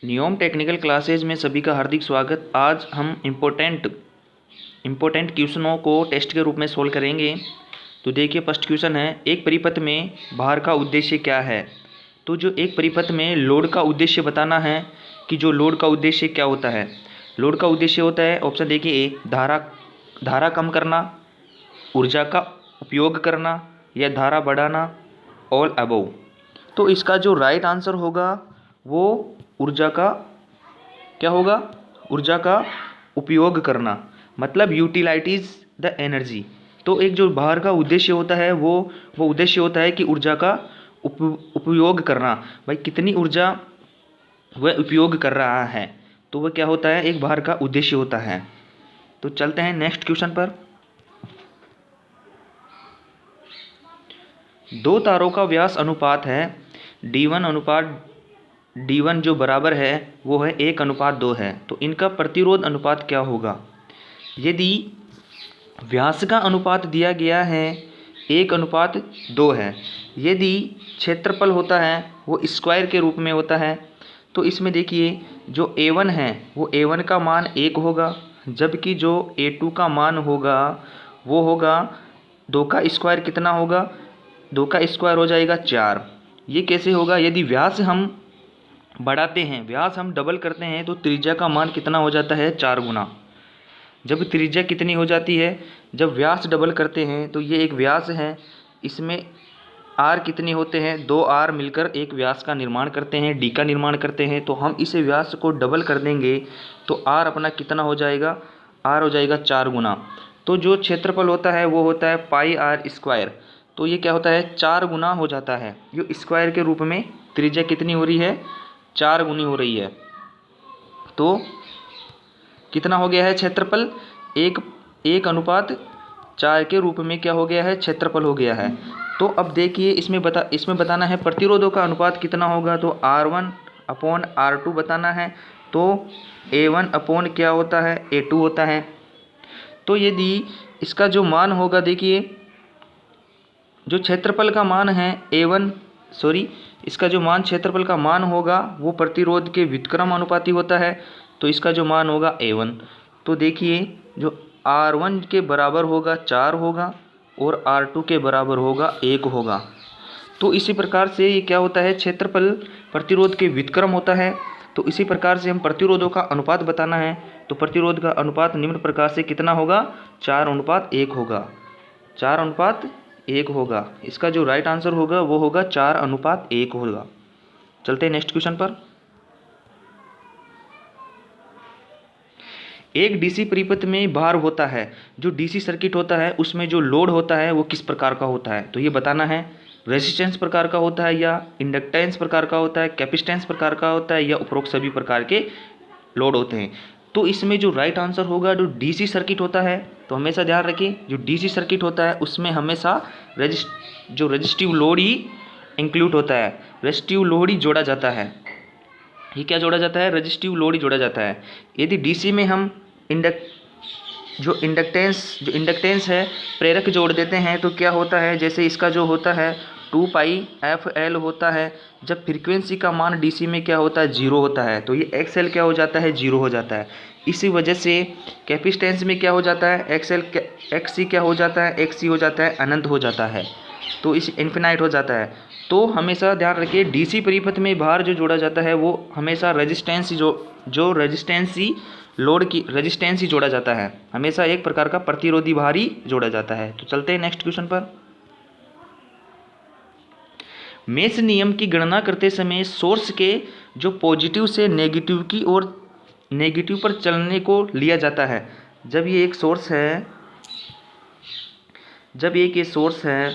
NEOM technical classes में सभी का हार्दिक स्वागत। आज हम इम्पोर्टेंट क्वेश्चनों को टेस्ट के रूप में सोल्व करेंगे। तो देखिए, फर्स्ट क्वेश्चन है, एक परिपथ में भार का उद्देश्य क्या है। तो जो एक परिपथ में लोड का उद्देश्य बताना है कि जो लोड का उद्देश्य क्या होता है। लोड का उद्देश्य होता है, ऑप्शन देखिए, ए धारा कम करना, ऊर्जा का उपयोग करना या धारा बढ़ाना, ऑल अबोव। तो इसका जो राइट आंसर होगा वो ऊर्जा का क्या होगा, ऊर्जा का उपयोग करना, मतलब यूटिलाइटीज द एनर्जी। तो एक जो भार का उद्देश्य होता है वो उद्देश्य होता है कि ऊर्जा का उपयोग करना। भाई कितनी ऊर्जा वह उपयोग कर रहा है, तो वह क्या होता है, एक भार का उद्देश्य होता है। तो चलते हैं नेक्स्ट क्वेश्चन पर। दो तारों का व्यास अनुपात है D1 जो बराबर है वो है 1:2 है। तो इनका प्रतिरोध अनुपात क्या होगा। यदि व्यास का अनुपात दिया गया है 1:2 है, यदि क्षेत्रफल होता है वो स्क्वायर के रूप में होता है, तो इसमें देखिए जो A1 है वो A1 का मान 1 होगा, जबकि जो A2 का मान होगा वो होगा 2 का स्क्वायर। कितना होगा, 2 का स्क्वायर हो जाएगा 4। ये कैसे होगा, यदि व्यास हम बढ़ाते हैं, व्यास हम डबल करते हैं, तो त्रिज्या का मान कितना हो जाता है, 4 गुना। जब त्रिज्या कितनी हो जाती है, जब व्यास डबल करते हैं, तो ये एक व्यास है, इसमें आर कितने होते हैं, 2 आर मिलकर एक व्यास का निर्माण करते हैं, डी का निर्माण करते हैं। तो हम इसे व्यास को डबल कर देंगे तो आर अपना कितना हो जाएगा, आर हो जाएगा 4 गुना। तो जो क्षेत्रफल होता है वो होता है पाई आर स्क्वायर। तो ये क्या होता है, 4 गुना हो जाता है। जो स्क्वायर के रूप में त्रिज्या कितनी हो रही है, 4 गुनी हो रही है। तो कितना हो गया है क्षेत्रफल, 1:4 के रूप में क्या हो गया है, क्षेत्रफल हो गया है। तो अब देखिए, इसमें बताना है प्रतिरोधों का अनुपात कितना होगा। तो R1/R2 बताना है। तो A1 अपॉन क्या होता है, A2 होता है। तो यदि इसका जो मान होगा, देखिए जो क्षेत्रफल का मान है इसका जो मान क्षेत्रफल का मान होगा वो प्रतिरोध के व्युत्क्रम अनुपाती होता है। तो इसका जो मान होगा A1। तो देखिए जो R1 के बराबर होगा 4 होगा और R2 के बराबर होगा 1 होगा। तो इसी प्रकार से ये क्या होता है, क्षेत्रफल प्रतिरोध के व्युत्क्रम होता है। तो इसी प्रकार से हम प्रतिरोधों का अनुपात बताना है, तो प्रतिरोध का अनुपात निम्न प्रकार से कितना होगा, 4:1 होगा, 4:1 होगा। इसका जो राइट आंसर होगा वो होगा 4:1 होगा। चलते हैं नेक्स्ट क्वेश्चन पर। एक डीसी परिपथ में भार होता है, जो डीसी सर्किट होता है उसमें जो लोड होता है वो किस प्रकार का होता है। तो ये बताना है, रेजिस्टेंस प्रकार का होता है या इंडक्टेंस प्रकार का होता है, कैपेसिटेंस प्रकार का होता है या उपरोक्त सभी प्रकार के लोड होते हैं। तो इसमें जो राइट आंसर होगा, जो डीसी सर्किट होता है, तो हमेशा ध्यान रखिए जो डीसी सर्किट होता है उसमें हमेशा जो रजिस्टिव लोड ही इंक्लूड होता है, रजिस्टिव लोड ही जोड़ा जाता है। ये क्या जोड़ा जाता है, रजिस्टिव लोड ही जोड़ा जाता है। यदि डीसी में हम जो इंडक्टेंस है, प्रेरक जोड़ देते हैं, तो क्या होता है, जैसे इसका जो होता है 2πfL होता है। जब फ्रीक्वेंसी का मान डीसी में क्या होता है, 0 होता है, तो ये XL क्या हो जाता है, 0 हो जाता है। इसी वजह से कैपेसिटेंस में क्या हो जाता है, XC क्या हो जाता है, XC हो जाता है, अनंत हो जाता है, तो इस इन्फिनाइट हो जाता है। तो हमेशा ध्यान रखिए, डीसी परिपथ में भार जो जोड़ा जाता है वो हमेशा रेजिस्टेंस जो रेजिस्टेंसी लोड की रेजिस्टेंस ही जोड़ा जाता है, हमेशा एक प्रकार का प्रतिरोधी भार ही जोड़ा जाता है। तो चलते हैं नेक्स्ट क्वेश्चन पर। मेष नियम की गणना करते समय सोर्स के जो पॉजिटिव से नेगेटिव की ओर नेगेटिव पर चलने को लिया जाता है। जब ये एक सोर्स है,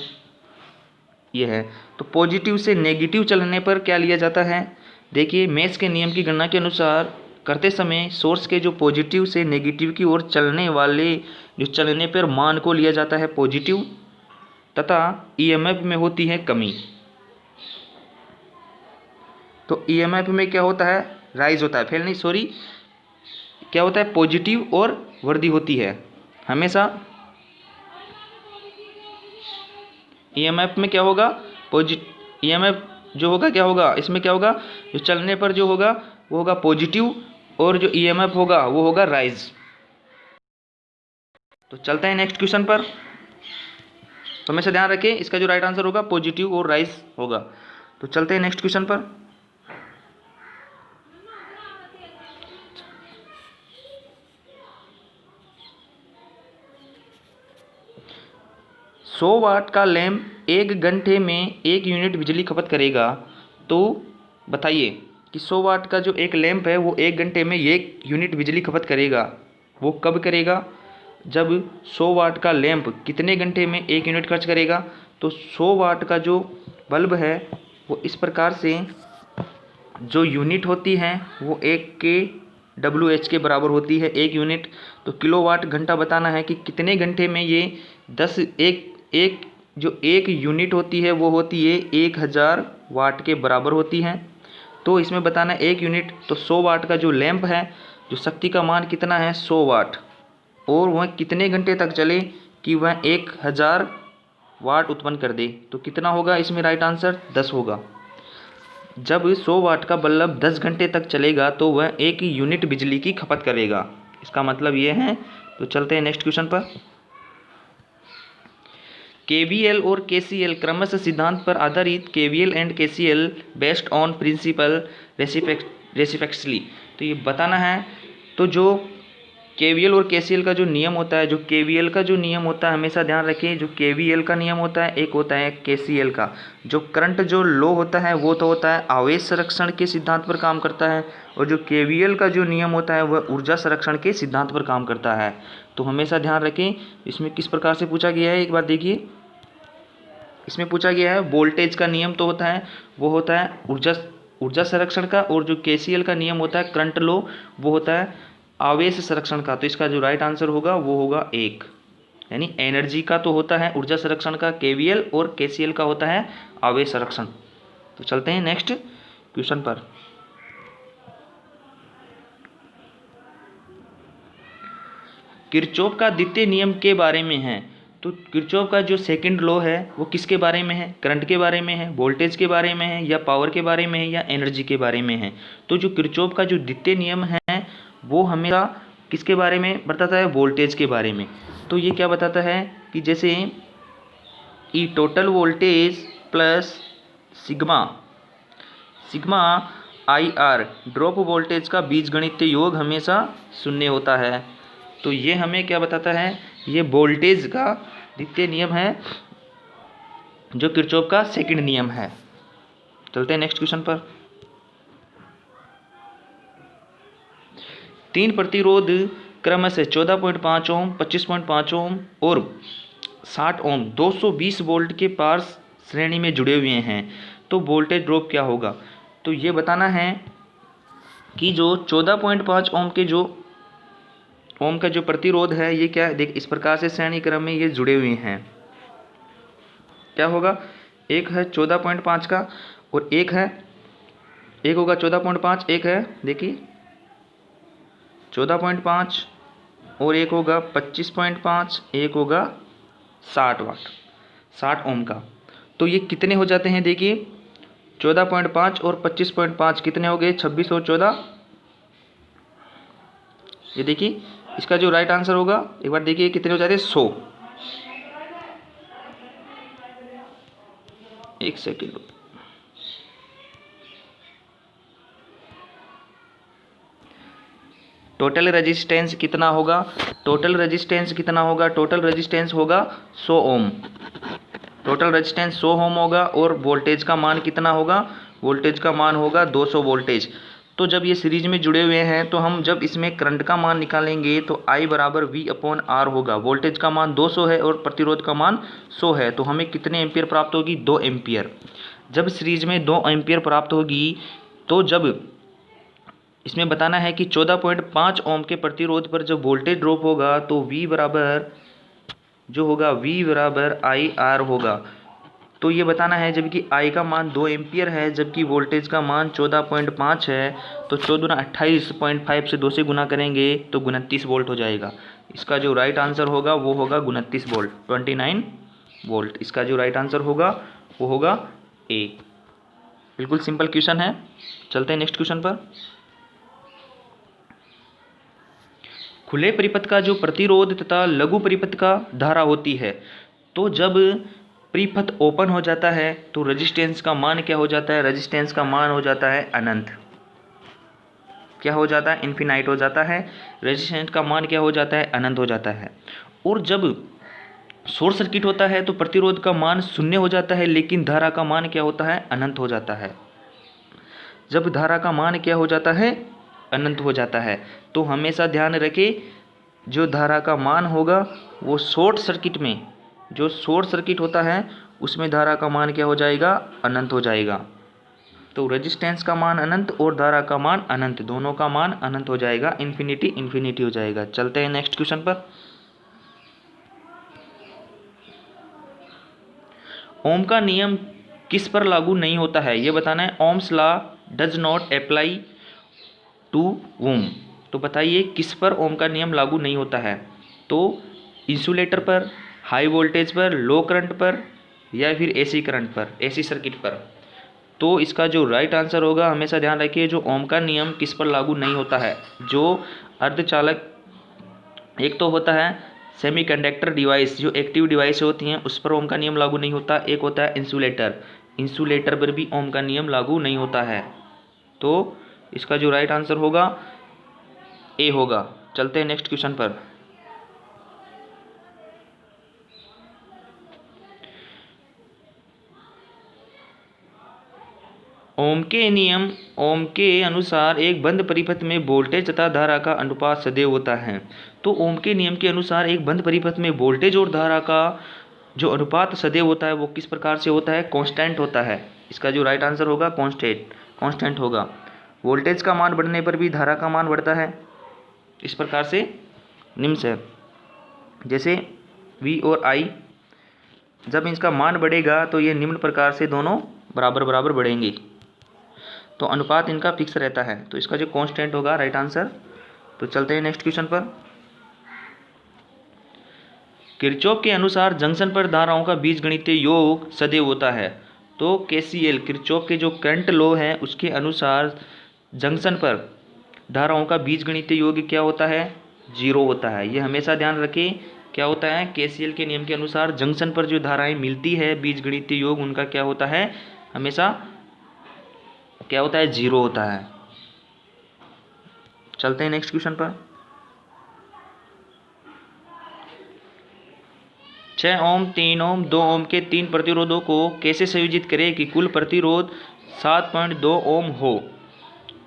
ये है, तो पॉजिटिव से नेगेटिव चलने पर क्या लिया जाता है। देखिए, मेष के नियम की गणना के अनुसार करते समय सोर्स के जो पॉजिटिव से नेगेटिव की ओर चलने पर मान को लिया जाता है पॉजिटिव, तथा ईएमएफ में होती है कमी। तो ईएमएफ में क्या होता है, राइज होता है, क्या होता है, पॉजिटिव और वृद्धि होती है। हमेशा ईएमएफ में क्या होगा, ईएमएफ जो होगा क्या होगा, इसमें क्या होगा, जो चलने पर जो होगा वो होगा पॉजिटिव, और जो ईएमएफ होगा वो होगा राइज। तो चलते हैं नेक्स्ट क्वेश्चन पर। तो हमेशा ध्यान रखें, इसका जो राइट आंसर होगा पॉजिटिव और राइज होगा। तो चलते हैं नेक्स्ट क्वेश्चन पर। सौ वाट का लैंप 1 घंटे में 1 यूनिट बिजली खपत करेगा। तो बताइए कि 100 वाट का जो एक लैंप है वो 1 घंटे में 1 यूनिट बिजली खपत करेगा। वो कब करेगा, जब 100 वाट का लैंप कितने घंटे में 1 यूनिट खर्च करेगा। तो 100 वाट का जो बल्ब है वो इस प्रकार से जो यूनिट होती हैं वो 1 kWh के बराबर होती है 1 यूनिट। तो किलोवाट घंटा बताना है कि कितने घंटे में ये 10 एक जो 1 यूनिट होती है वो होती है 1000 वाट के बराबर होती है। तो इसमें बताना है 1 यूनिट। तो 100 वाट का जो लैंप है, जो शक्ति का मान कितना है 100 वाट, और वह कितने घंटे तक चले कि वह 1000 वाट उत्पन्न कर दे। तो कितना होगा इसमें राइट आंसर 10 होगा। जब 100 वाट का बल्ब 10 घंटे तक चलेगा तो वह 1 यूनिट बिजली की खपत करेगा। इसका मतलब ये है। तो चलते हैं नेक्स्ट क्वेश्चन पर। KVL और KCL क्रमशः सिद्धांत पर आधारित KVL and KCL based on principle reciprocally. तो ये बताना है। तो जो KVL और KCL का जो नियम होता है, जो KVL का जो नियम होता है हमेशा ध्यान रखिए, जो KVL का नियम होता है एक होता है KCL का। जो करंट जो लो होता है वो तो होता है आवेश संरक्षण के सिद्धांत पर काम करता है, और जो KVL का जो नियम होता है वह ऊर्जा संरक्षण के सिद्धांत पर काम करता है। तो हमेशा ध्यान रखें। इसमें किस प्रकार से पूछा गया है एक बार देखिए। इसमें पूछा गया है वोल्टेज का नियम तो होता है वो होता है ऊर्जा संरक्षण का, और जो KCL का नियम होता है करंट लो वो होता है आवेश संरक्षण का। तो इसका जो राइट आंसर होगा वो होगा 1, यानी एनर्जी का तो होता है ऊर्जा संरक्षण का KVL, और KCL का होता है आवेश संरक्षण। तो चलते हैं नेक्स्ट क्वेश्चन पर। किरचॉफ का द्वितीय नियम के बारे में है। तो किरचॉफ का जो सेकंड लॉ है वो किसके बारे में है, करंट के बारे में है, वोल्टेज के बारे में है, या पावर के बारे में है, या एनर्जी के बारे में है। तो जो किरचॉफ का जो द्वितीय नियम है वो हमेशा किसके बारे में बताता है, वोल्टेज के बारे में। तो ये क्या बताता है कि जैसे E total voltage plus sigma IR drop voltage का बीजगणितीय योग हमेशा शून्य होता है। तो ये हमें क्या बताता है, ये वोल्टेज का द्वितीय नियम है जो किरचॉफ का सेकंड नियम है। चलते हैं नेक्स्ट क्वेश्चन पर। 3 प्रतिरोध क्रमशः 14.5 ओम, 25.5 ओम और 60 ओम 220 वोल्ट के पार श्रेणी में जुड़े हुए हैं। तो वोल्टेज ड्रॉप क्या होगा। तो ये बताना है कि जो 14.5 ओम का जो प्रतिरोध है ये क्या है, देख इस प्रकार से श्रेणी क्रम में ये जुड़े हुए हैं। क्या होगा, एक है 14.5 का और एक होगा 14.5, एक है देखिए 14.5 और एक होगा 25.5, एक होगा 60 ओम का। तो ये कितने हो जाते हैं देखिए 14.5 और 25.5 कितने हो गए 26 और 14। ये देखिए इसका जो राइट आंसर होगा एक बार देखिए कितने हो जाते हैं 100। एक सेकेंड। टोटल रेजिस्टेंस कितना होगा, टोटल रेजिस्टेंस होगा 100 ओम। टोटल रेजिस्टेंस 100 ओम होगा, और वोल्टेज का मान कितना होगा, वोल्टेज का मान होगा 200 वोल्टेज। तो जब ये सीरीज में जुड़े हुए हैं तो हम जब इसमें करंट का मान निकालेंगे तो I बराबर V/R होगा। वोल्टेज का मान 200 है और प्रतिरोध का मान 100 है, तो हमें कितने एम्पियर प्राप्त होगी, 2 एम्पियर। जब सीरीज में 2 एम्पियर प्राप्त होगी तो जब इसमें बताना है कि 14.5 ओम के प्रतिरोध पर जब वोल्टेज ड्रॉप होगा तो V बराबर IR होगा। तो ये बताना है जबकि I का मान 2 एम्पियर है जबकि वोल्टेज का मान 14.5 है, तो 14 28.5 से 2 से गुना करेंगे तो 29 वोल्ट हो जाएगा। इसका जो राइट आंसर होगा वो होगा 29 वोल्ट, 29 वोल्ट। इसका जो राइट आंसर होगा वो होगा A। बिल्कुल सिंपल क्वेश्चन है। चलते हैं नेक्स्ट क्वेश्चन पर। खुले परिपथ का जो प्रतिरोध तथा लघु परिपथ का धारा होती है, तो जब परिपथ ओपन हो जाता है तो रेजिस्टेंस का मान क्या हो जाता है? रेजिस्टेंस का मान हो जाता है अनंत। क्या हो जाता है? इन्फिनाइट हो जाता है। रेजिस्टेंस का मान क्या हो जाता है? अनंत हो जाता है। और जब शॉर्ट सर्किट होता है तो प्रतिरोध का मान शून्य हो जाता है, लेकिन धारा का मान क्या होता है? अनंत हो जाता है। जब धारा का मान क्या हो जाता है? अनंत हो जाता है। तो हमेशा ध्यान रखें, जो धारा का मान होगा वो शॉर्ट सर्किट में, जो शॉर्ट सर्किट होता है उसमें धारा का मान क्या हो जाएगा? अनंत हो जाएगा। तो रेजिस्टेंस का मान अनंत और धारा का मान अनंत, दोनों का मान अनंत हो जाएगा, इन्फिनिटी इन्फिनिटी हो जाएगा। चलते हैं नेक्स्ट क्वेश्चन पर। ओम का नियम किस पर लागू नहीं होता है, ये बताना है। Ohm's law does not apply to वूम। तो बताइए किस पर ओम का नियम लागू नहीं होता है? तो इंसुलेटर पर, हाई वोल्टेज पर, लो करंट पर, या फिर एसी करंट पर, एसी सर्किट पर। तो इसका जो राइट आंसर होगा, हमेशा ध्यान रखिए, जो ओम का नियम किस पर लागू नहीं होता है? जो अर्धचालक, एक तो होता है सेमीकंडक्टर डिवाइस, जो एक्टिव डिवाइस होती हैं उस पर ओम का नियम लागू नहीं होता। एक होता है इंसुलेटर, इंसुलेटर पर भी ओम का नियम लागू नहीं होता है। तो इसका जो राइट आंसर होगा ए होगा। चलते हैं नेक्स्ट क्वेश्चन पर। ओम के अनुसार एक बंद परिपथ में वोल्टेज तथा धारा का अनुपात सदैव होता है। तो ओम के नियम के अनुसार एक बंद परिपथ में वोल्टेज और धारा का जो अनुपात सदैव होता है वो किस प्रकार से होता है? कांस्टेंट होता है। इसका जो राइट आंसर होगा कांस्टेंट होगा। वोल्टेज का मान बढ़ने पर भी धारा का मान बढ़ता है, इस प्रकार से निम्न से, जैसे V और I, जब इसका मान बढ़ेगा तो ये निम्न प्रकार से दोनों बराबर बराबर बढ़ेंगे, तो अनुपात इनका फिक्स रहता है। तो इसका जो कांस्टेंट होगा राइट आंसर। तो चलते हैं नेक्स्ट क्वेश्चन पर। किरचॉफ के अनुसार जंक्शन पर धाराओं का बीजगणितीय योग सदैव होता है। तो KCL, किरचॉफ के जो करंट लॉ है उसके अनुसार जंक्शन पर धाराओं का बीजगणितीय योग क्या होता है? 0 होता है। ये हमेशा ध्यान रखें, क्या होता है? KCL के नियम के अनुसार जंक्शन पर जो धाराएं मिलती है बीजगणितीय योग उनका क्या होता है? हमेशा क्या होता है? 0 होता है। चलते हैं नेक्स्ट क्वेश्चन पर। 6 ओम, 3 ओम, 2 ओम के 3 प्रतिरोधों को कैसे संयोजित करें कि कुल प्रतिरोध 7.2 ओम हो?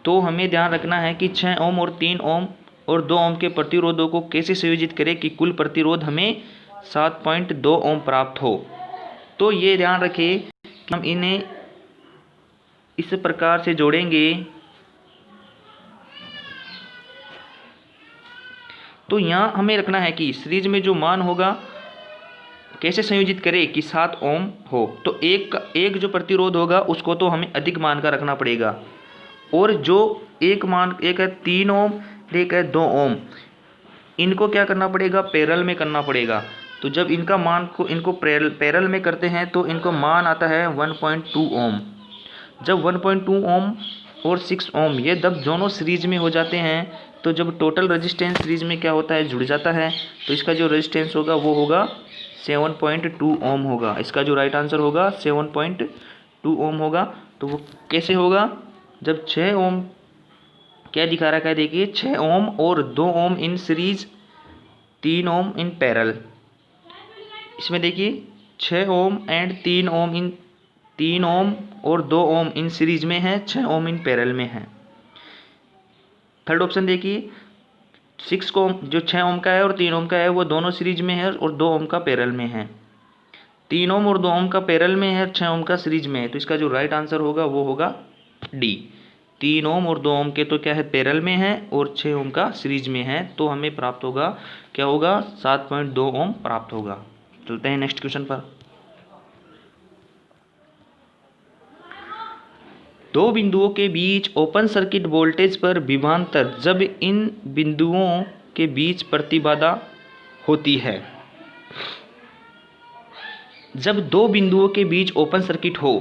तो हमें ध्यान रखना है कि 6 ओम और 3 ओम और 2 ओम के प्रतिरोधों को कैसे संयोजित करें कि कुल प्रतिरोध हमें 7.2 ओम प्राप्त हो। तो ये ध्यान रखें कि हम इन्हें इस प्रकार से जोड़ेंगे। तो यहाँ हमें रखना है कि सीरीज में जो मान होगा कैसे संयोजित करें कि 7 ओम हो। तो एक जो प्रतिरोध होगा उसको तो हमें अधिक मान का रखना पड़ेगा, और जो एक है 3 ओम, एक है 2 ओम, इनको क्या करना पड़ेगा? पैरेलल में करना पड़ेगा। तो जब इनका मान को इनको पैरेलल में करते हैं तो इनको मान आता है 1.2 ओम। जब 1.2 ओम और 6 ओम ये जब दोनों सीरीज में हो जाते हैं तो जब टोटल रेजिस्टेंस सीरीज में क्या होता है? जुड़ जाता है। तो इसका जो रेजिस्टेंस होगा वो होगा 7.2 ओम होगा। इसका जो राइट आंसर होगा 7.2 ओम होगा। तो वो कैसे होगा? जब 6 ओम क्या दिखा रखा है, देखिए 6 ओम और 2 ओम in series, 3 Om in parallel. इसमें देखिए 6 ओम एंड 3 ओम इन 3 ओम और 2 ओम इन सीरीज में है, 6 ओम इन पैरेलल में है। थर्ड ऑप्शन देखिए 6 को जो 6 ओम का है और 3 ओम का है वो दोनों सीरीज में है और 2 ओम का पैरेलल में है। 3 ओम और 2 ओम का पैरेलल में है, 6 ओम का सीरीज में है। तो इसका जो राइट आंसर होगा वो होगा डी। 3 ओम और 2 ओम के तो क्या है? पैरेलल में है, और 6 ओम का सीरीज में है। तो हमें प्राप्त होगा क्या होगा? 7.2 ओम प्राप्त होगा। चलते हैं नेक्स्ट क्वेश्चन पर। दो बिंदुओं के बीच ओपन सर्किट वोल्टेज पर विभवांतर जब इन बिंदुओं के बीच प्रतिबाधा होती है। जब दो बिंदुओं के बीच ओपन सर्किट हो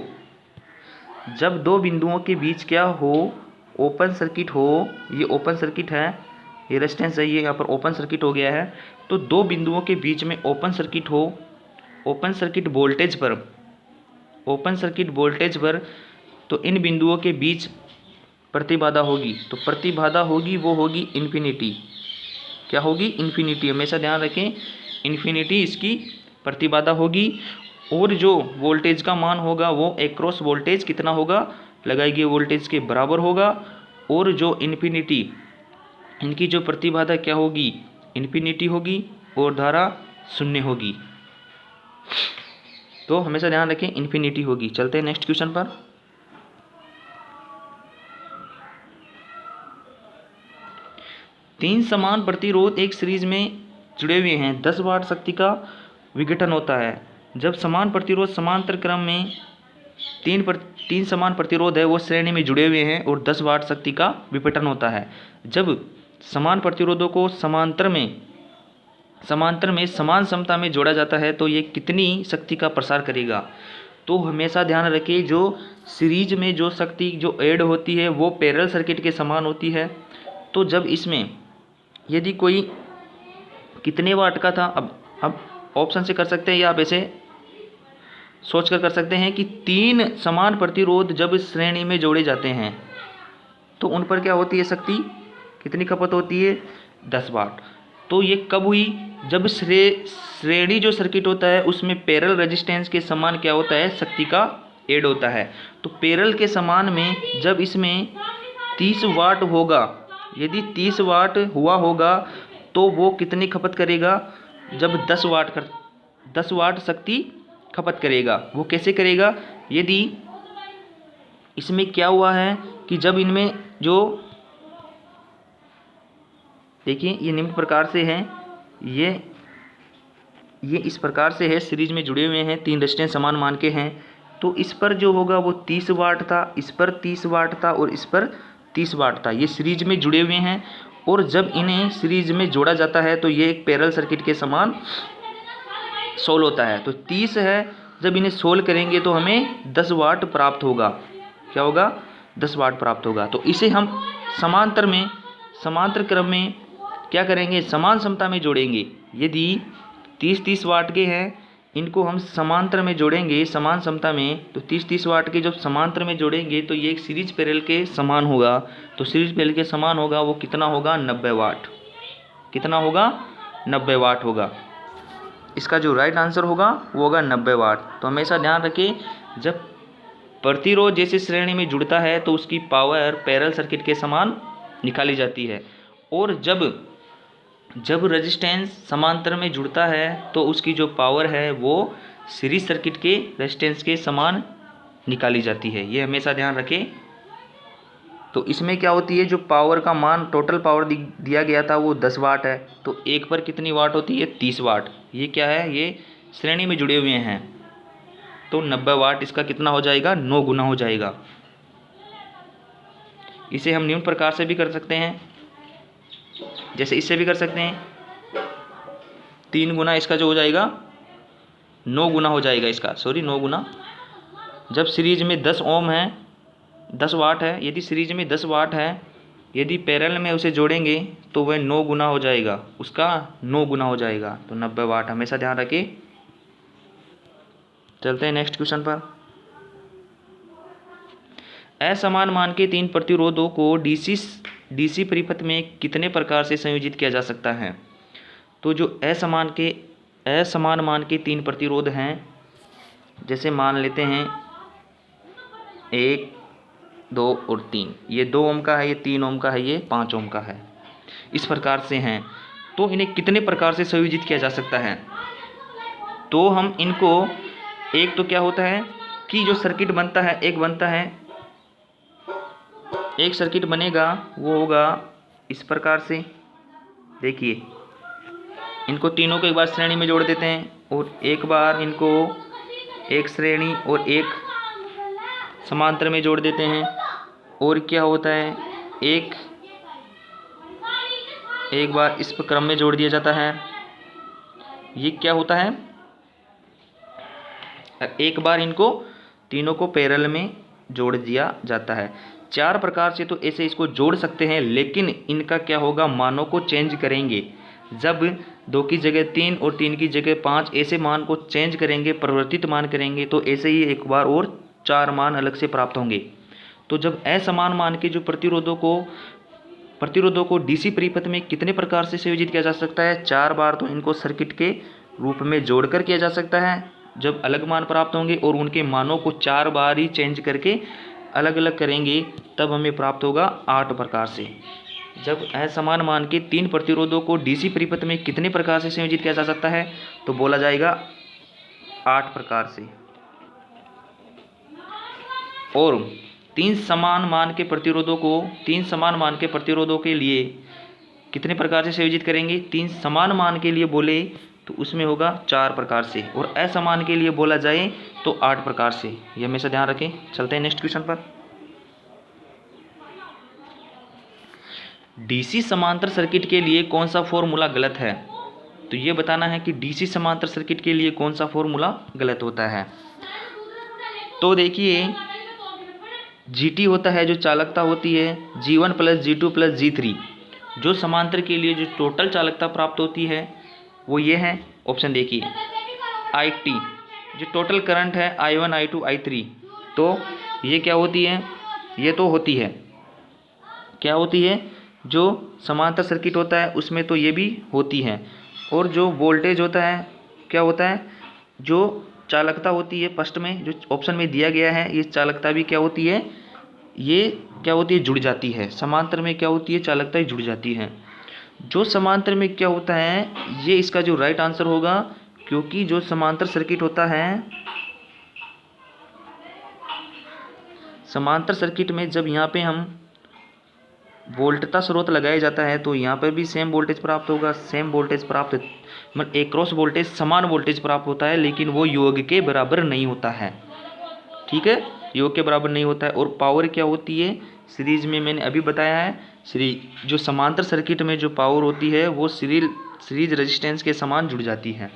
जब दो बिंदुओं के बीच क्या हो, ओपन सर्किट हो, ये ओपन सर्किट है, ये रेजिस्टेंस है, ये यहाँ पर ओपन सर्किट हो गया है। तो दो बिंदुओं के बीच में ओपन सर्किट हो, ओपन सर्किट वोल्टेज पर, ओपन सर्किट वोल्टेज पर, तो इन बिंदुओं के बीच प्रतिबाधा होगी, तो प्रतिबाधा होगी वो होगी इन्फिनिटी। क्या होगी? इन्फिनिटी। हमेशा ध्यान रखें, इन्फिनिटी इसकी प्रतिबाधा होगी। और जो वोल्टेज का मान होगा वो एक्रॉस वोल्टेज कितना होगा, लगाई गई वोल्टेज के बराबर होगा। और जो इन्फिनिटी, इनकी जो प्रतिबाधा क्या होगी, इन्फिनिटी होगी, और धारा शून्य होगी। तो हमेशा ध्यान रखें इन्फिनिटी होगी। चलते हैं नेक्स्ट क्वेश्चन पर। तीन समान प्रतिरोध एक सीरीज में जुड़े हुए हैं, 10 वाट शक्ति का विघटन होता है। जब समान प्रतिरोध समांतर क्रम में तीन समान प्रतिरोध है वो श्रेणी में जुड़े हुए हैं और 10 वाट शक्ति का विघटन होता है। जब समान प्रतिरोधों को समांतर में समान समता में जोड़ा जाता है तो ये कितनी शक्ति का प्रसार करेगा। तो हमेशा ध्यान रखें, जो सीरीज में जो शक्ति जो ऐड होती है वो पैरेलल सर्किट के समान होती है। तो जब इसमें यदि कोई कितने वाट का था, अब ऑप्शन से कर सकते हैं या आप ऐसे सोच कर सकते हैं कि तीन समान प्रतिरोध जब श्रेणी में जोड़े जाते हैं तो उन पर क्या होती है शक्ति, कितनी खपत होती है, 10 वाट। तो ये कब हुई, जब श्रेणी जो सर्किट होता है उसमें पैरेलल रेजिस्टेंस के समान क्या होता है, शक्ति का ऐड होता है। तो पैरेलल के समान में जब इसमें 30 वाट होगा, यदि 30 वाट हुआ होगा तो वो कितनी खपत करेगा, जब 10 वाट शक्ति खपत करेगा। वो कैसे करेगा, यदि इसमें क्या हुआ है कि जब इनमें जो, देखिए ये निम्न प्रकार से है, ये इस प्रकार से है, सीरीज में जुड़े हुए हैं, तीन रेजिस्टेंस समान मान के हैं। तो इस पर जो होगा वो 30 वाट था, इस पर 30 वाट था और इस पर 30 वाट था। ये सीरीज में जुड़े हुए हैं और जब इन्हें सीरीज में जोड़ा जाता है तो ये एक पैरेलल सर्किट के समान सोल होता है। तो 30 है, जब इन्हें सोल करेंगे तो हमें 10 वाट प्राप्त होगा। क्या होगा, 10 वाट प्राप्त होगा। तो इसे हम समांतर क्रम में क्या करेंगे, समान समता में जोड़ेंगे। यदि 30 वाट के हैं, इनको हम समांतर में जोड़ेंगे समान समता में, तो 30 वाट के जब समांतर में जोड़ेंगे तो ये एक सीरीज पैरेलल के समान होगा। तो सीरीज पैरेलल के समान होगा वो कितना होगा, 90 वाट। कितना होगा, 90 वाट होगा। इसका जो राइट आंसर होगा वो होगा 90 वाट। तो हमेशा ध्यान रखें, जब प्रतिरोध जैसे श्रेणी में जुड़ता है तो उसकी पावर पैरेलल सर्किट के समान निकाली जाती है, और जब रेजिस्टेंस समांतर में जुड़ता है तो उसकी जो पावर है वो सीरीज सर्किट के रेजिस्टेंस के समान निकाली जाती है। ये हमेशा ध्यान रखें। तो इसमें क्या होती है, जो पावर का मान टोटल पावर दिया गया था वो 10 वाट है, तो एक पर कितनी वाट होती है, 30 वाट। ये क्या है, ये श्रेणी में जुड़े हुए हैं, तो 90 वाट इसका कितना हो जाएगा, 9 गुना हो जाएगा। इसे हम निम्न प्रकार से भी कर सकते हैं, जैसे इससे भी कर सकते हैं, 3 गुना इसका जो हो जाएगा 9 गुना हो जाएगा इसका, 9 गुना। जब सीरीज में 10 ओम है, 10 वाट है, यदि सीरीज में 10 वाट है, यदि पैरेलल में उसे जोड़ेंगे तो वह 9 गुना हो जाएगा, उसका 9 गुना हो जाएगा। तो 90 वाट हमेशा ध्यान रखें। चलते हैं नेक्स्ट क्वेश्चन पर। असमान मान के 3 प्रतिरोधों को डीसी परिपथ में कितने प्रकार से संयोजित किया जा सकता है। तो जो असमान मान के 3 प्रतिरोध हैं, जैसे मान लेते हैं 1, 2 और 3, ये 2 ओम का है, ये 3 ओम का है, ये 5 ओम का है, इस प्रकार से हैं। तो इन्हें कितने प्रकार से संयोजित किया जा सकता है। तो हम इनको, एक तो क्या होता है कि जो सर्किट बनता है, एक सर्किट बनेगा वो होगा इस प्रकार से। देखिए, इनको तीनों को एक बार श्रेणी में जोड़ देते हैं और एक बार इनको एक श्रेणी और एक समांतर में जोड़ देते हैं, और क्या होता है, एक बार इस क्रम में जोड़ दिया जाता है। ये क्या होता है, एक बार इनको तीनों को पैरेलल में जोड़ दिया जाता है। 4 प्रकार से तो ऐसे इसको जोड़ सकते हैं, लेकिन इनका क्या होगा, मानों को चेंज करेंगे। जब 2 की जगह 3 और 3 की जगह 5 ऐसे मान को चेंज करेंगे, परिवर्तित मान करेंगे, तो ऐसे ही एक बार और 4 मान अलग से प्राप्त होंगे। तो जब असमान मान के जो प्रतिरोधों को डीसी परिपथ में कितने प्रकार से संयोजित किया जा सकता है, 4 बार तो इनको सर्किट के रूप में जोड़कर किया जा सकता है। जब अलग मान प्राप्त होंगे और उनके मानों को 4 बार ही चेंज करके अलग अलग करेंगे, तब हमें प्राप्त होगा 8 प्रकार से। जब असमान मान के 3 प्रतिरोधों को डीसी परिपथ में कितने प्रकार से संयोजित किया जा सकता है, तो बोला जाएगा 8 प्रकार से। और 3 समान मान के प्रतिरोधों के लिए कितने प्रकार से संयोजित करेंगे, 3 समान मान के लिए बोले तो उसमें होगा 4 प्रकार से, और असमान के लिए बोला जाए तो 8 प्रकार से। ये हमेशा ध्यान रखें। चलते हैं नेक्स्ट क्वेश्चन पर। डीसी समांतर सर्किट के लिए कौन सा फॉर्मूला गलत है? तो ये बताना है कि डीसी समांतर सर्किट के लिए कौन सा फॉर्मूला गलत होता है। तो देखिए, GT होता है जो चालकता होती है, G1 + G2 + G3। जो समांतर के लिए जो टोटल चालकता प्राप्त होती है वो ये है। ऑप्शन देखिए, IT जो टोटल करंट है, I1 I2 I3। तो ये क्या होती है, ये तो होती है, क्या होती है, जो समांतर सर्किट होता है उसमें तो ये भी होती है। और जो वोल्टेज होता है, क्या होता है, जो चालकता होती है, फर्स्ट में जो ऑप्शन में दिया गया है, ये चालकता भी क्या होती है, ये क्या होती है, जुड़ जाती है। समांतर में क्या होती है, चालकता ही जुड़ जाती है। जो समांतर में क्या होता है, ये इसका जो राइट आंसर होगा, क्योंकि जो समांतर सर्किट होता है, समांतर सर्किट में जब यहाँ पे हम वोल्टता स्रोत लगाया जाता है तो यहाँ पर भी सेम वोल्टेज प्राप्त होगा। सेम वोल्टेज प्राप्त मतलब एक क्रॉस वोल्टेज, समान वोल्टेज प्राप्त होता है, लेकिन वो योग के बराबर नहीं होता है। ठीक है, योग के बराबर नहीं होता है। और पावर क्या होती है, सीरीज में मैंने अभी बताया है, जो समांतर सर्किट में जो पावर होती है वो सीरीज रेजिस्टेंस के समान जुड़ जाती है,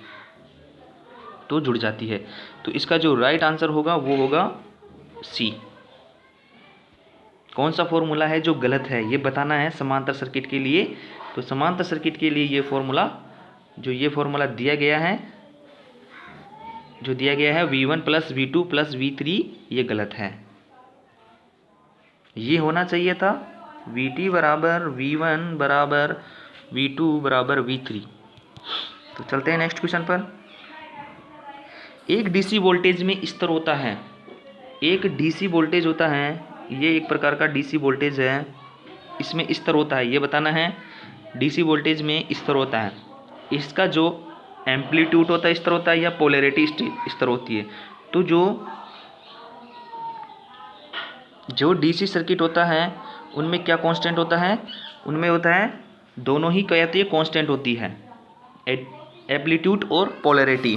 तो जुड़ जाती है। तो इसका जो राइट आंसर होगा वो होगा सी। कौन सा फॉर्मूला है जो गलत है, ये बताना है समांतर सर्किट के लिए। तो समांतर सर्किट के लिए ये फॉर्मूला दिया गया है, V1 + V2 + V3, ये गलत है। ये होना चाहिए था VT = V1 = V2 = V3। तो चलते हैं नेक्स्ट क्वेश्चन पर। एक डीसी वोल्टेज में स्तर होता है, एक डीसी वोल्टेज होता है, ये एक प्रकार का डीसी वोल्टेज है, इसमें स्तर होता है। ये बताना है डीसी वोल्टेज में स्तर होता है, इसका जो एम्पलीट्यूड होता है स्तर होता है, या पोलैरिटी स्तर होती है। तो जो डीसी सर्किट होता है उनमें क्या कांस्टेंट होता है, उनमें होता है दोनों ही क्या होती है, कांस्टेंट होती है, एम्पलीट्यूड और पोलैरिटी।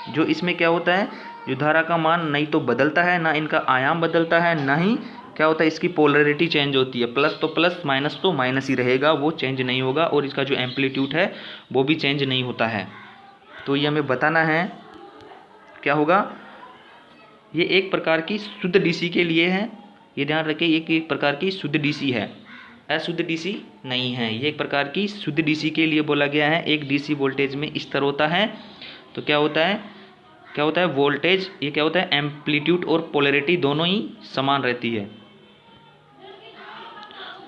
जो इसमें क्या होता है, जो धारा का मान नहीं तो बदलता है, ना इनका आयाम बदलता है, ना ही क्या होता है इसकी पोलैरिटी चेंज होती है। प्लस तो प्लस, माइनस तो माइनस ही रहेगा, वो चेंज नहीं होगा। और इसका जो एम्पलीट्यूड है वो भी चेंज नहीं होता है। तो ये हमें बताना है क्या होगा। ये एक प्रकार की शुद्ध डीसी के लिए है, ये ध्यान रखें, ये एक प्रकार की शुद्ध डीसी है, अशुद्ध डीसी नहीं है। ये एक प्रकार की शुद्ध डीसी के लिए बोला गया है। एक डीसी वोल्टेज में स्तर होता है, तो क्या होता है वोल्टेज, ये क्या होता है, एम्पलीट्यूड और पोलैरिटी दोनों ही समान रहती है।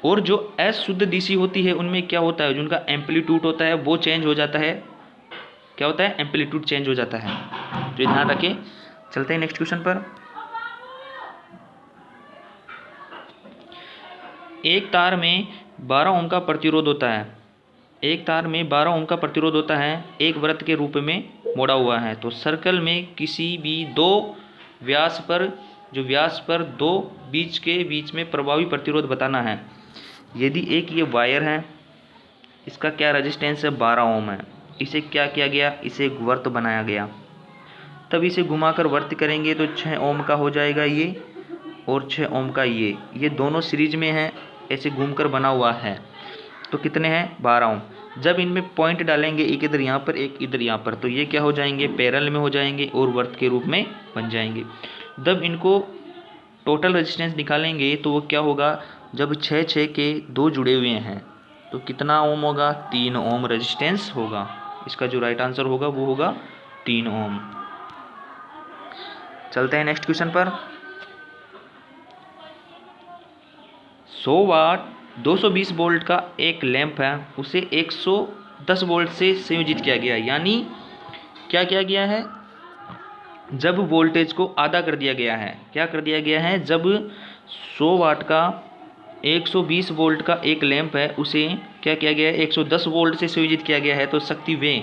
और जो अशुद्ध डीसी होती है उनमें क्या होता है, जिनका एम्पलीट्यूड होता है वो चेंज हो जाता है, क्या होता है, एम्पलीट्यूड चेंज हो जाता है। तो ये ध्यान रखें। चलते हैं नेक्स्ट क्वेश्चन पर। एक तार में 12 ओम का प्रतिरोध होता है, एक तार में 12 ओम का प्रतिरोध होता है, एक वृत्त के रूप में मोड़ा हुआ है। तो सर्कल में किसी भी दो व्यास पर दो बीच में प्रभावी प्रतिरोध बताना है। यदि एक ये वायर है, इसका क्या रेजिस्टेंस है, 12 ओम है, इसे क्या किया गया, इसे वर्त बनाया गया। तब इसे घुमाकर वर्त करेंगे तो 6 ओम का हो जाएगा ये, और 6 ओम का ये दोनों सीरीज में है, ऐसे घूमकर बना हुआ है। तो कितने हैं, 12 ओम। जब इनमें पॉइंट डालेंगे, एक इधर यहाँ पर, एक इधर यहाँ पर, तो ये क्या हो जाएंगे, पैरेलल में हो जाएंगे और वर्त के रूप में बन जाएंगे। जब इनको टोटल रेजिस्टेंस निकालेंगे तो वो क्या होगा, जब 6 के 2 जुड़े हुए हैं तो कितना ओम होगा, 3 ओम रेजिस्टेंस होगा। इसका जो राइट आंसर होगा वो होगा 3 ओम। चलते हैं नेक्स्ट क्वेश्चन पर। 100 वाट 220 वोल्ट का एक लैंप है, उसे 110 वोल्ट से संयोजित किया गया, यानी क्या किया गया है, जब वोल्टेज को आधा कर दिया गया है। क्या कर दिया गया है, जब 100 वाट का 120 वोल्ट का एक लैंप है, उसे क्या किया गया है, 110 वोल्ट से संयोजित किया गया है, तो शक्ति वे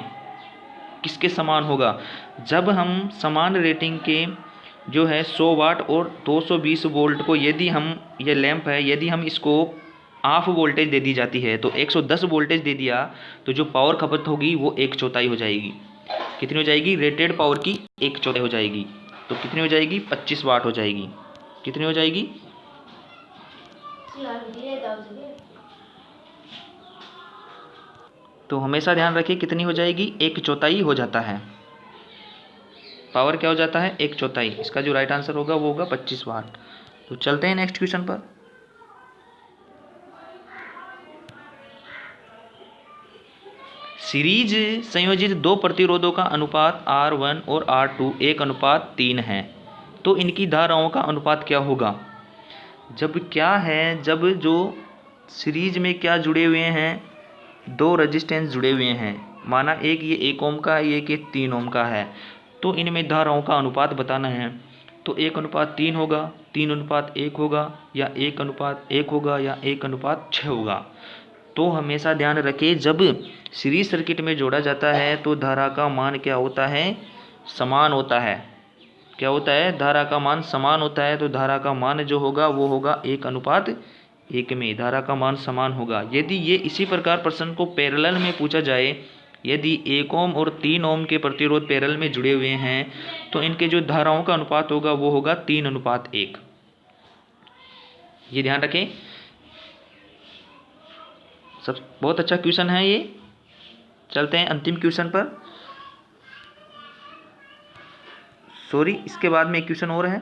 किसके समान होगा, जब हम समान रेटिंग के जो है 100 वाट और 220 वोल्ट को, यदि हम ये लैंप है, यदि हम इसको हाफ वोल्टेज दे दी जाती है तो 110 वोल्टेज दे दिया, तो जो पावर खपत होगी वो 1/4 हो जाएगी। कितनी हो जाएगी, रेटेड पावर की 1/4 हो जाएगी, तो कितनी हो जाएगी, 25 वाट हो जाएगी। कितनी हो जाएगी, तो हमेशा ध्यान रखिए कितनी हो जाएगी, 1/4 हो जाता है। पावर क्या हो जाता है, 1/4। इसका जो राइट आंसर होगा वो होगा 25 वाट। तो चलते हैं नेक्स्ट क्वेश्चन पर। सीरीज संयोजित 2 प्रतिरोधों का अनुपात R1 और R2 1:3 है, तो इनकी धाराओं का अनुपात क्या होगा। जब क्या है, जब जो सीरीज में क्या जुड़े हुए हैं, 2 रेजिस्टेंस जुड़े हुए हैं, माना एक ये 1 ओम का है, एक ये 3 ओम का है, तो इनमें धाराओं का अनुपात बताना है। तो 1:3 होगा, 3:1 होगा, या 1:1 होगा, या 1:6 होगा। तो हमेशा ध्यान रखें, जब सीरीज सर्किट में जोड़ा जाता है तो धारा का मान क्या होता है, समान होता है। क्या होता है, धारा का मान समान होता है, तो धारा का मान जो होगा वो होगा 1:1 में, धारा का मान समान होगा। यदि ये इसी प्रकार प्रश्न को पैरेलल में पूछा जाए, यदि 1 ओम और 3 ओम के प्रतिरोध पैरेलल में जुड़े हुए हैं, तो इनके जो धाराओं का अनुपात होगा वो होगा 3:1। ये ध्यान रखें, सब बहुत अच्छा क्वेश्चन है ये। चलते हैं अंतिम क्वेश्चन पर। सॉरी, इसके बाद में एक क्वेश्चन और है।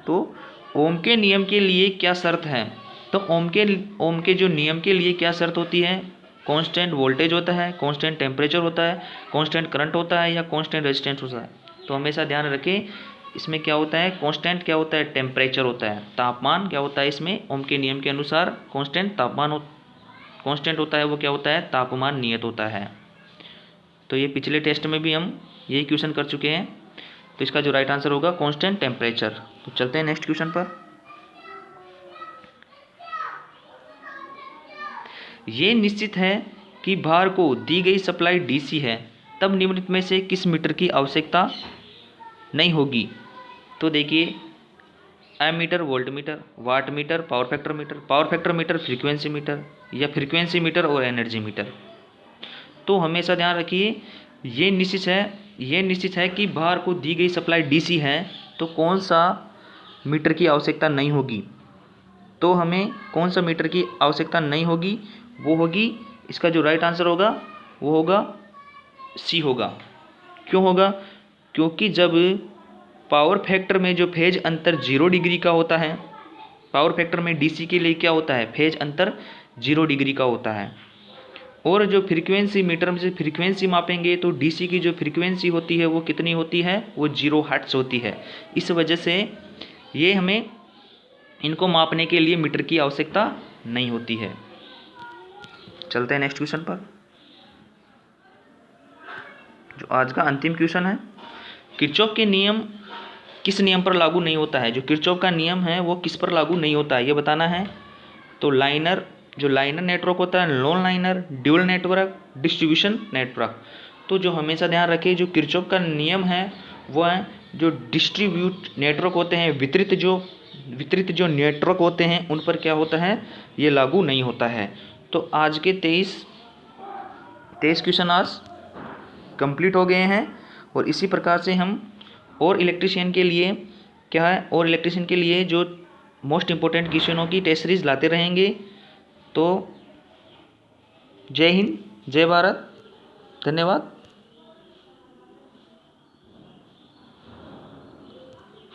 तो ओम के नियम के लिए क्या शर्त है, तो ओम के जो नियम के लिए क्या शर्त होती है, कांस्टेंट वोल्टेज होता है, कांस्टेंट टेम्परेचर होता है, कांस्टेंट करंट होता है, या कांस्टेंट रेजिस्टेंस होता है। तो हमेशा ध्यान रखें, इसमें क्या होता है, कांस्टेंट क्या होता है, टेम्परेचर होता है। तापमान क्या होता है, इसमें ओम के नियम के अनुसार कांस्टेंट तापमान कांस्टेंट होता है, वो क्या होता है, तापमान नियत होता है। तो ये पिछले टेस्ट में भी हम यही क्वेश्चन कर चुके हैं, तो इसका जो राइट आंसर होगा कांस्टेंट टेम्परेचर। तो चलते हैं नेक्स्ट क्वेश्चन पर। ये निश्चित है कि भार को दी गई सप्लाई डीसी है, तब निम्नलिखित में से किस मीटर की आवश्यकता नहीं होगी। तो देखिए, ammeter, volt meter, watt meter, power factor meter, frequency meter, या फ्रीक्वेंसी मीटर और एनर्जी मीटर। तो हमेशा ध्यान रखिए, ये निश्चित है कि भार को दी गई सप्लाई डीसी है, तो कौन सा मीटर की आवश्यकता नहीं होगी। तो हमें कौन सा मीटर की आवश्यकता नहीं होगी, वो होगी, इसका जो राइट आंसर होगा वो होगा सी होगा। क्यों होगा, क्योंकि जब पावर फैक्टर में जो फेज अंतर 0 डिग्री का होता है, पावर फैक्टर में डीसी के लिए क्या होता है, फेज अंतर 0 डिग्री का होता है। और जो फ्रीक्वेंसी मीटर में से फ्रीक्वेंसी मापेंगे, तो डीसी की जो फ्रीक्वेंसी होती है वो कितनी होती है, वो 0 हर्ट्ज होती है। इस वजह से ये हमें इनको मापने के लिए मीटर की आवश्यकता नहीं होती है। चलते हैं नेक्स्ट क्वेश्चन पर, जो आज का अंतिम क्वेश्चन है। किरचॉफ के नियम किस नियम पर लागू नहीं होता है, जो किरचॉफ का नियम है वो किस पर लागू नहीं होता है, ये बताना है। तो जो लाइनर नेटवर्क होता है, non liner, dual network, distribution network. तो जो हमेशा ध्यान रखिए, जो किरचॉफ का नियम है वो है जो डिस्ट्रीब्यूट नेटवर्क होते हैं, वितरित जो नेटवर्क होते हैं, उन पर क्या होता है, ये लागू नहीं होता है। तो आज के 23 क्वेश्चन आज कंप्लीट हो गए हैं, और इसी प्रकार से हम और इलेक्ट्रीशियन के लिए क्या है, और इलेक्ट्रीशियन के लिए जो मोस्ट इम्पोर्टेंट क्वेश्चनों की टेस्ट सीरीज लाते रहेंगे। तो जय हिंद, जय भारत, धन्यवाद।